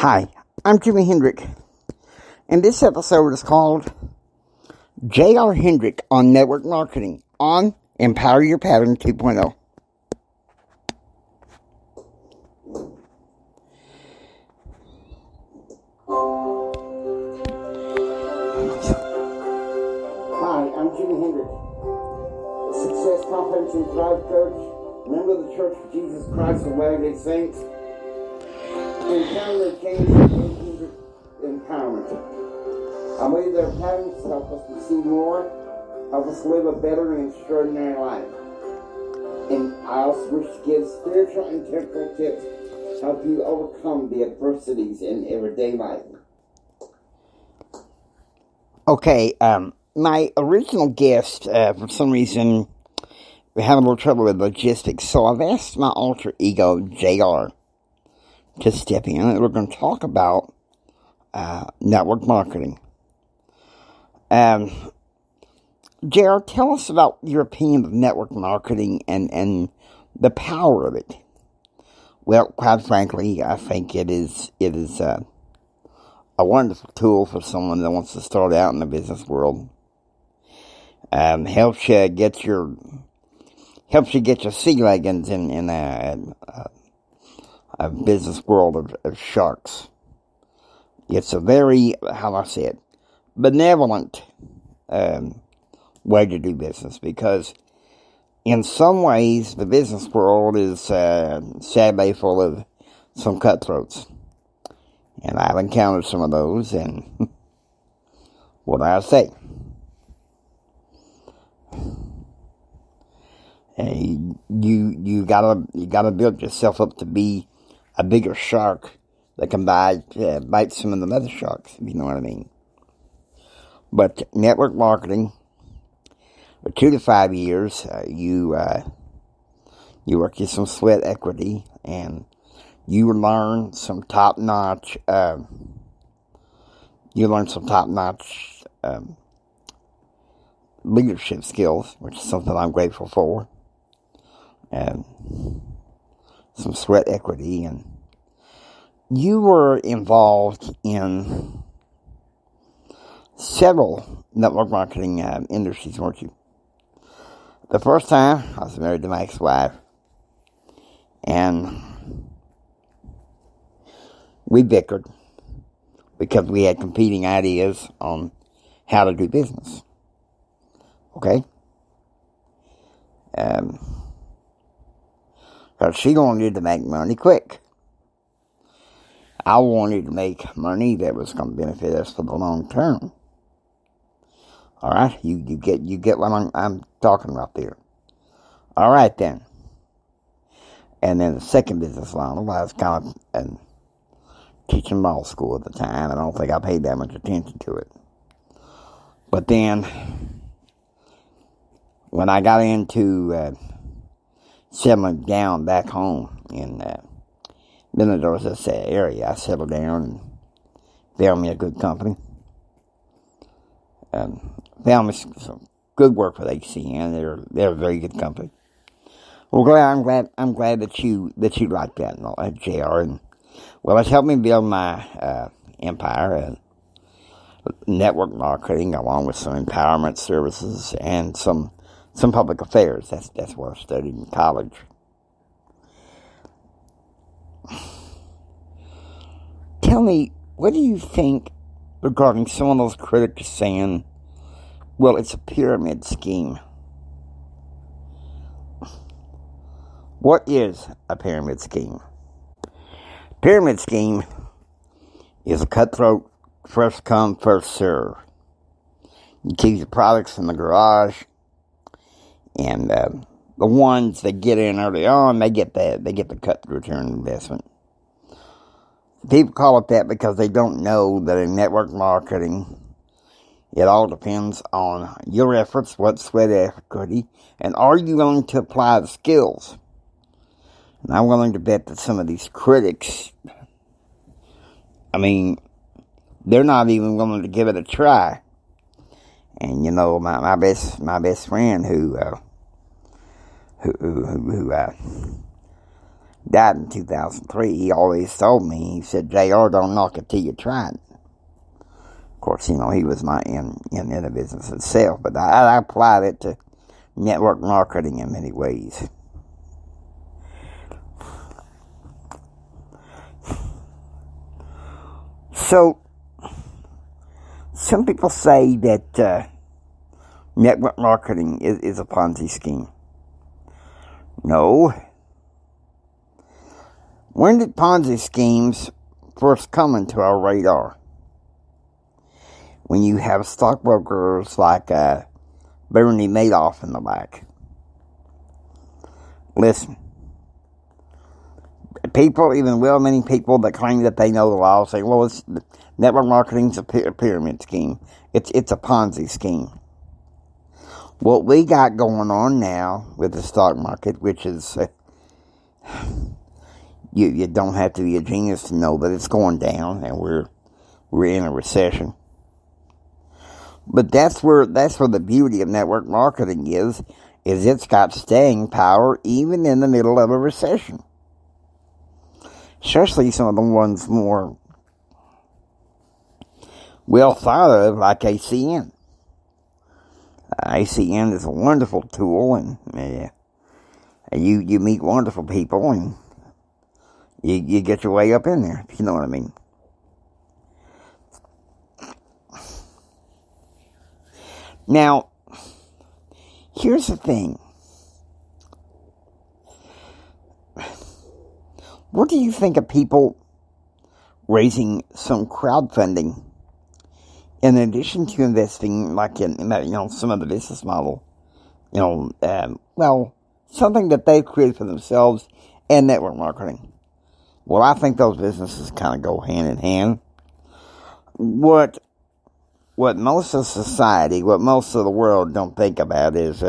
Hi, I'm JR Hendrick, and this episode is called JR Hendrick on Network Marketing on Empower Your Pattern 2.0. Hi, I'm JR Hendrick, Success Confidence and Thrive Coach, member of the Church of Jesus Christ of Latter-day Saints, and founder of JR Hendrick Empowerment. I believe their patterns help us to see more, help us live a better and extraordinary life. And I also wish to give spiritual and temporal tips to help you overcome the adversities in everyday life. Okay, my original guest, for some reason, we're having a little trouble with logistics, so I've asked my alter ego, JR, to step in, and we're going to talk about network marketing. JR, tell us about your opinion of network marketing and the power of it. Well, quite frankly, I think it is a wonderful tool for someone that wants to start out in the business world. Helps you get your sea leggings in a business world of sharks. It's a very, how do I say it, benevolent way to do business, because in some ways the business world is sadly full of some cutthroats. And I've encountered some of those, and what do I say? You gotta build yourself up to be a bigger shark that can bite some of the other sharks, if you know what I mean. But network marketing, for 2 to 5 years, you work your some sweat equity, and you learn some top-notch, leadership skills, which is something I'm grateful for. Some sweat equity, and you were involved in several network marketing industries, weren't you? The first time, I was married to my ex-wife, and we bickered because we had competing ideas on how to do business. Okay? Because she wanted to make money quick. I wanted to make money that was going to benefit us for the long term. All right, you get what I'm talking about there. All right then. And then the second business line, I was kind of teaching law school at the time, and I don't think I paid that much attention to it. But then, when I got into settling down back home in Minnesota area, I settled down and found me a good company. Found me some good work with HCN. They're a very good company. Well, I'm glad that you like that and all that, JR. And well, it's helped me build my empire, network marketing, along with some empowerment services and some public affairs. That's what I studied in college. Tell me, what do you think regarding some of those critics saying, well, it's a pyramid scheme? What is a pyramid scheme? Pyramid scheme is a cutthroat, first come, first serve. You keep your products in the garage, and the ones that get in early on, they get the cut return investment. People call it that because they don't know that in network marketing, it all depends on your efforts, what sweat equity, and are you willing to apply the skills? And I'm willing to bet that some of these critics, they're not even willing to give it a try. And my best friend who died in 2003. He always told me, he said, JR, don't knock it till you try it. Of course, he was not in the business itself, but I applied it to network marketing in many ways. So, some people say that network marketing is a Ponzi scheme. No. When did Ponzi schemes first come into our radar? When you have stockbrokers like Bernie Madoff in the back. Listen. People, even well-meaning people that claim that they know the law, say, well, network marketing's a pyramid scheme. It's a Ponzi scheme. What we got going on now with the stock market, which is, you don't have to be a genius to know that it's going down, and we're in a recession. But that's where the beauty of network marketing is it's got staying power even in the middle of a recession. Especially some of the ones more well thought of, like ACN. ACN is a wonderful tool, and you meet wonderful people, and you get your way up in there, if you know what I mean. Now, here's the thing. What do you think of people raising some crowdfunding in addition to investing, like in some of the business model, something that they've created for themselves and network marketing? Well, I think those businesses kind of go hand in hand. What most of society, what most of the world don't think about is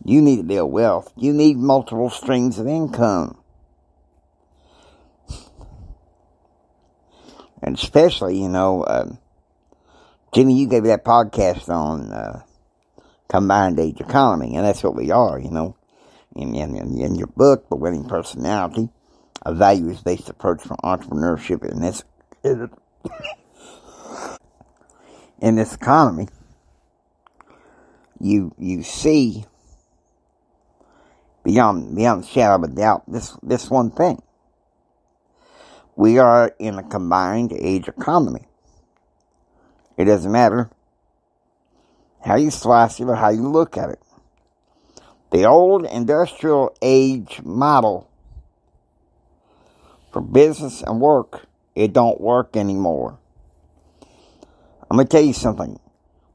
you need to build wealth. You need multiple streams of income. And especially, Jimmy, you gave that podcast on combined age economy, and that's what we are, in your book, The Winning Personality, a values-based approach for entrepreneurship in this economy. You see beyond the shadow of a doubt this one thing. We are in a combined age economy. It doesn't matter how you slice it or how you look at it. The old industrial age model for business and work, it don't work anymore. I'm going to tell you something.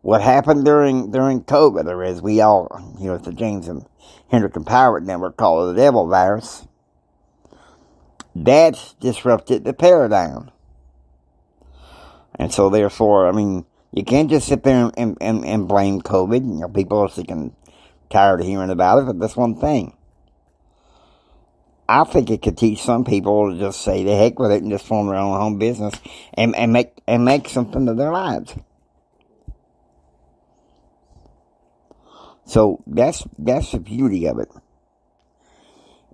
What happened during COVID, or as we all, at the James and Hendrick To Network call it the devil virus, that disrupted the paradigm. And so therefore, you can't just sit there and blame COVID. People are sick and tired of hearing about it, but that's one thing. I think it could teach some people to just say the heck with it and just form their own home business and make something of their lives. So that's the beauty of it.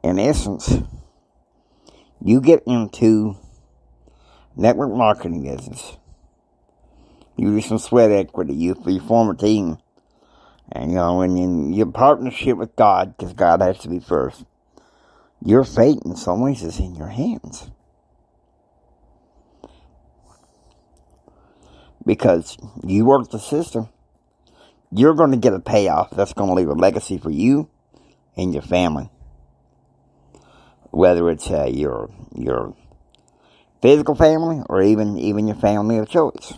In essence, you get into network marketing business. You do some sweat equity. You form a team. And, in your partnership with God, because God has to be first, your fate in some ways is in your hands. Because you work the system, you're going to get a payoff that's going to leave a legacy for you and your family. Whether it's your physical family or even your family of choice.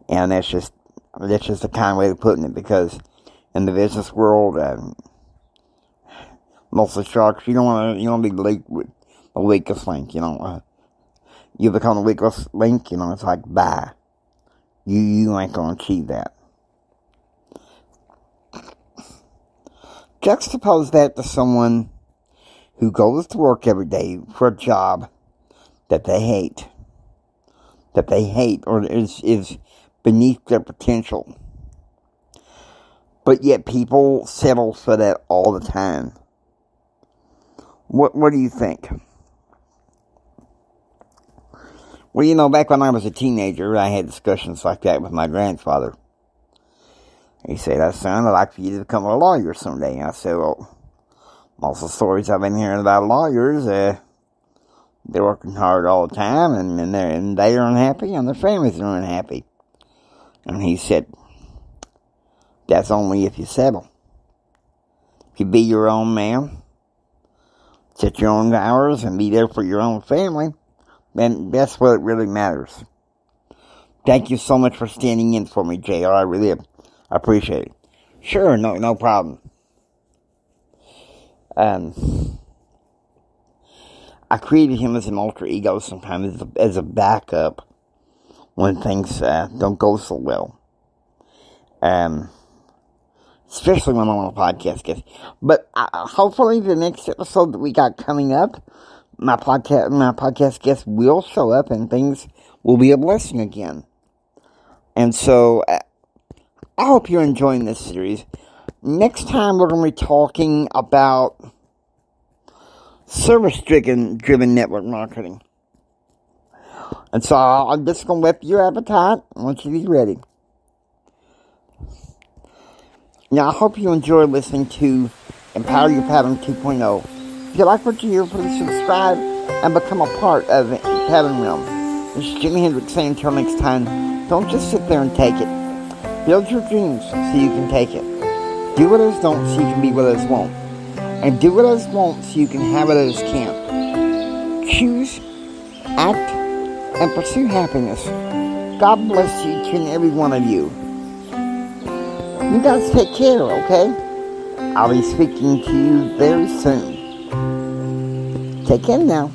And that's just a kind way of putting it, because in the business world, most of the sharks, you don't want to be the weakest link. You become the weakest link. It's like bye. You ain't gonna achieve that. Juxtapose that to someone who goes to work every day for a job that they hate, or is beneath their potential. But yet people settle for that all the time. What do you think? Well, you know, back when I was a teenager, I had discussions like that with my grandfather. He said, son, I'd like for you to become a lawyer someday. And I said, well, most of the stories I've been hearing about lawyers, they're working hard all the time, and they are unhappy, and their families are unhappy. And he said, that's only if you settle. If you be your own man, set your own hours, and be there for your own family, then that's what really matters. Thank you so much for standing in for me, JR. I really appreciate it. Sure, no problem. I created him as an alter ego sometimes as a backup when things don't go so well. Especially when I'm on a podcast guest. But hopefully the next episode that we got coming up, my podcast guest will show up and things will be a blessing again. And so, I hope you're enjoying this series. Next time we're going to be talking about service-driven network marketing. And so I'm just going to whip your appetite. I want you to be ready. Now, I hope you enjoy listening to Empower Your Pattern 2.0. If you like what you hear, please subscribe and become a part of the Pattern Realm. This is JR Hendrick saying until next time, don't just sit there and take it. Build your dreams so you can take it. Do what others don't so you can be what others won't. And do what others won't so you can have what others can't. Choose, act, and pursue happiness. God bless each and every one of you. You guys take care, okay? I'll be speaking to you very soon. Take care now.